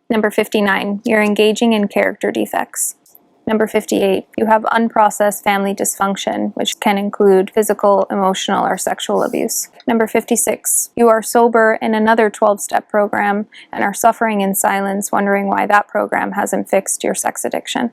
Number 59, you're engaging in character defects. Number 58, you have unprocessed family dysfunction, which can include physical, emotional, or sexual abuse. Number 56, you are sober in another 12-step program and are suffering in silence, wondering why that program hasn't fixed your sex addiction.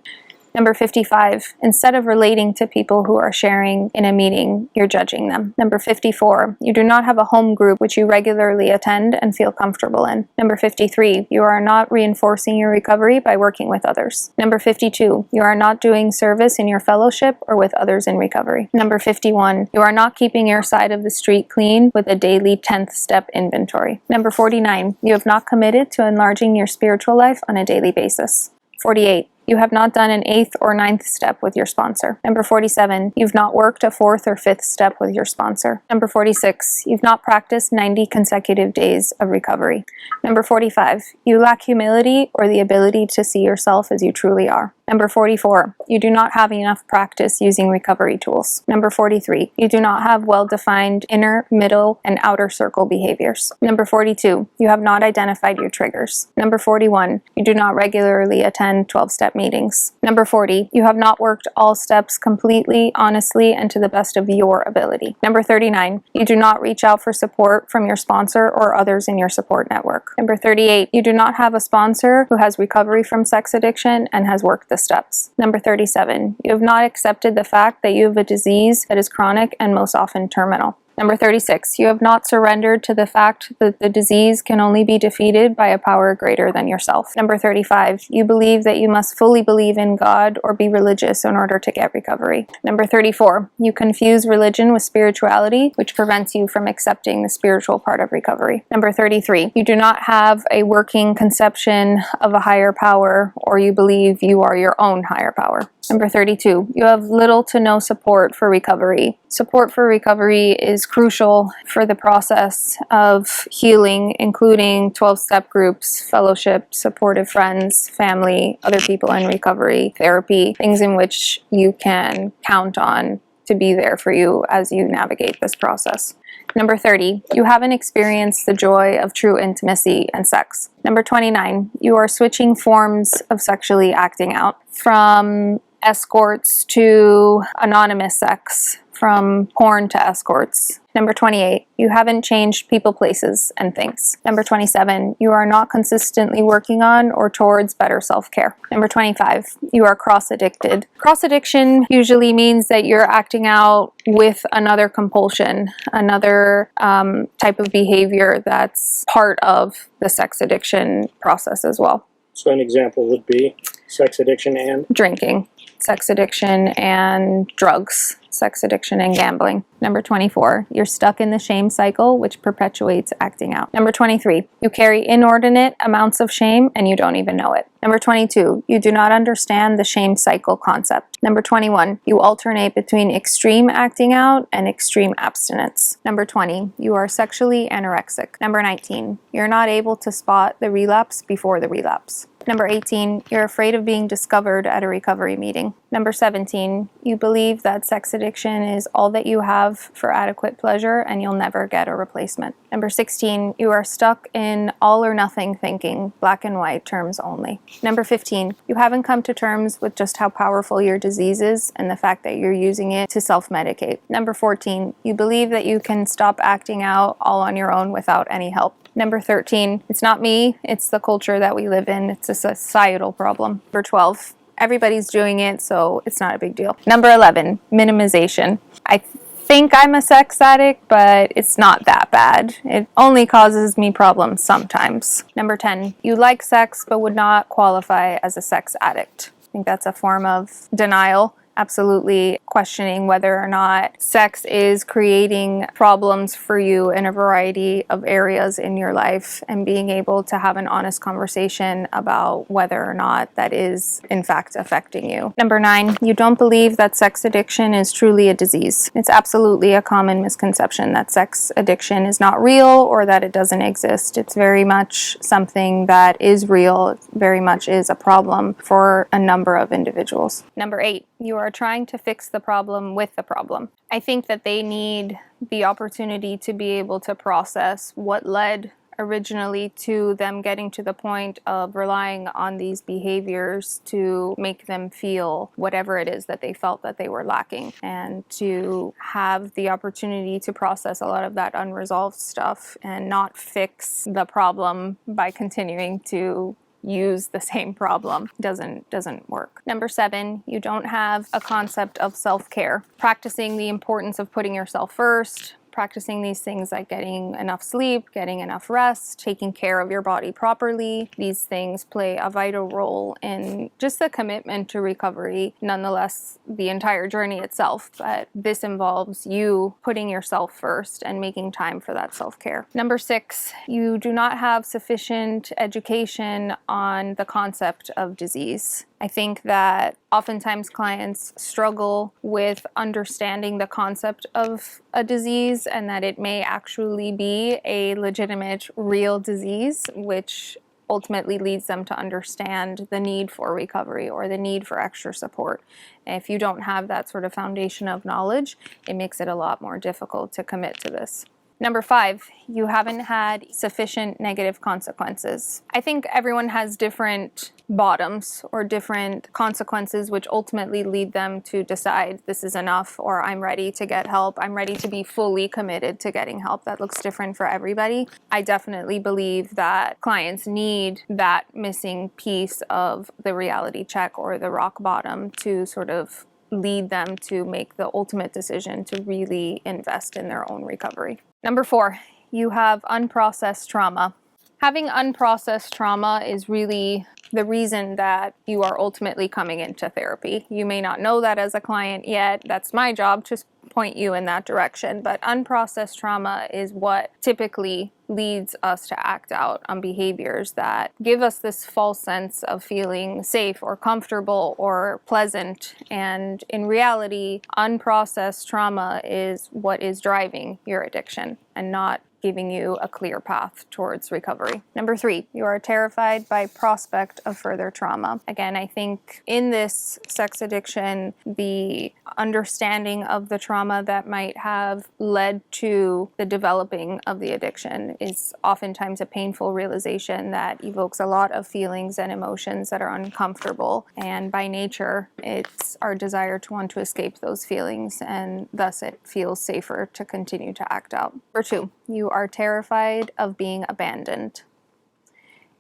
Number 55, instead of relating to people who are sharing in a meeting, you're judging them. Number 54, you do not have a home group which you regularly attend and feel comfortable in. Number 53, you are not reinforcing your recovery by working with others. Number 52, you are not doing service in your fellowship or with others in recovery. Number 51, you are not keeping your side of the street clean with a daily 10th step inventory. Number 49, you have not committed to enlarging your spiritual life on a daily basis. 48, you have not done an 8th or 9th step with your sponsor. Number 47, you've not worked a 4th or 5th step with your sponsor. Number 46, you've not practiced 90 consecutive days of recovery. Number 45, you lack humility or the ability to see yourself as you truly are. Number 44, you do not have enough practice using recovery tools. Number 43, you do not have well-defined inner, middle, and outer circle behaviors. Number 42, you have not identified your triggers. Number 41, you do not regularly attend 12-step meetings. Number 40, you have not worked all steps completely, honestly, and to the best of your ability. Number 39, you do not reach out for support from your sponsor or others in your support network. Number 38, you do not have a sponsor who has recovery from sex addiction and has worked the steps. Number 37, you have not accepted the fact that you have a disease that is chronic and most often terminal. Number 36, you have not surrendered to the fact that the disease can only be defeated by a power greater than yourself. Number 35, you believe that you must fully believe in God or be religious in order to get recovery. Number 34, you confuse religion with spirituality, which prevents you from accepting the spiritual part of recovery. Number 33, you do not have a working conception of a higher power, or you believe you are your own higher power. Number 32, you have little to no support for recovery. Support for recovery is crucial for the process of healing, including 12-step groups, fellowship, supportive friends, family, other people in recovery, therapy, things in which you can count on to be there for you as you navigate this process. Number 30, you haven't experienced the joy of true intimacy and sex. Number 29, you are switching forms of sexually acting out, from escorts to anonymous sex, from porn to escorts. Number 28, you haven't changed people, places, and things. Number 27, you are not consistently working on or towards better self-care. Number 25, you are cross-addicted. Cross-addiction usually means that you're acting out with another compulsion, another type of behavior that's part of the sex addiction process as well. So an example would be sex addiction and? Drinking, sex addiction and drugs, sex addiction and gambling. Number 24, you're stuck in the shame cycle, which perpetuates acting out. Number 23, you carry inordinate amounts of shame and you don't even know it. Number 22, you do not understand the shame cycle concept. Number 21, you alternate between extreme acting out and extreme abstinence. Number 20, you are sexually anorexic. Number 19, you're not able to spot the relapse before the relapse. Number 18, you're afraid of being discovered at a recovery meeting. Number 17, you believe that sex addiction is all that you have for adequate pleasure and you'll never get a replacement. Number 16, you are stuck in all or nothing thinking, black and white terms only. Number 15, you haven't come to terms with just how powerful your disease is and the fact that you're using it to self-medicate. Number 14, you believe that you can stop acting out all on your own without any help. Number 13, it's not me, it's the culture that we live in. It's a societal problem. Number 12, everybody's doing it, so it's not a big deal. Number 11, minimization. I think I'm a sex addict, but it's not that bad. It only causes me problems sometimes. Number 10, you like sex but would not qualify as a sex addict. I think that's a form of denial. Absolutely questioning whether or not sex is creating problems for you in a variety of areas in your life, and being able to have an honest conversation about whether or not that is in fact affecting you. Number 9, you don't believe that sex addiction is truly a disease. It's absolutely a common misconception that sex addiction is not real or that it doesn't exist. It's very much something that is real. It very much is a problem for a number of individuals. Number 8, you are trying to fix the problem with the problem. I think that they need the opportunity to be able to process what led originally to them getting to the point of relying on these behaviors to make them feel whatever it is that they felt that they were lacking, and to have the opportunity to process a lot of that unresolved stuff and not fix the problem by continuing to use the same problem doesn't work. Number 7, you don't have a concept of self-care. Practicing the importance of putting yourself first, practicing these things like getting enough sleep, getting enough rest, taking care of your body properly. These things play a vital role in just the commitment to recovery, nonetheless, the entire journey itself. But this involves you putting yourself first and making time for that self-care. Number 6, you do not have sufficient education on the concept of disease. I think that oftentimes clients struggle with understanding the concept of a disease and that it may actually be a legitimate, real disease, which ultimately leads them to understand the need for recovery or the need for extra support. And if you don't have that sort of foundation of knowledge, it makes it a lot more difficult to commit to this. Number 5, you haven't had sufficient negative consequences. I think everyone has different bottoms or different consequences which ultimately lead them to decide this is enough, or I'm ready to get help. I'm ready to be fully committed to getting help. That looks different for everybody. I definitely believe that clients need that missing piece of the reality check or the rock bottom to sort of lead them to make the ultimate decision to really invest in their own recovery. Number 4, you have unprocessed trauma. Having unprocessed trauma is really the reason that you are ultimately coming into therapy. You may not know that as a client yet. That's my job to point you in that direction. But unprocessed trauma is what typically leads us to act out on behaviors that give us this false sense of feeling safe or comfortable or pleasant. And in reality, unprocessed trauma is what is driving your addiction and not giving you a clear path towards recovery. Number 3, you are terrified by prospect of further trauma. Again, I think in this sex addiction, the understanding of the trauma that might have led to the developing of the addiction is oftentimes a painful realization that evokes a lot of feelings and emotions that are uncomfortable. And by nature, it's our desire to want to escape those feelings, and thus it feels safer to continue to act out. Number 2, you are terrified of being abandoned.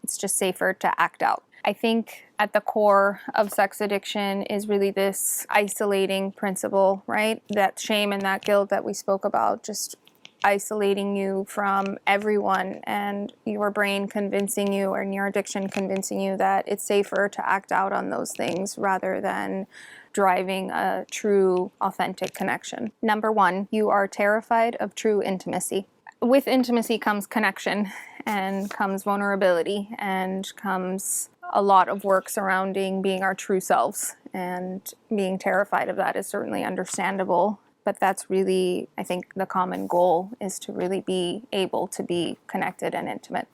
It's just safer to act out. I think at the core of sex addiction is really this isolating principle, right? That shame and that guilt that we spoke about, just isolating you from everyone, and your brain convincing you, or your addiction convincing you that it's safer to act out on those things rather than driving a true, authentic connection. Number 1, you are terrified of true intimacy. With intimacy comes connection, and comes vulnerability, and comes a lot of work surrounding being our true selves. And being terrified of that is certainly understandable. But that's really, I think, the common goal is to really be able to be connected and intimate.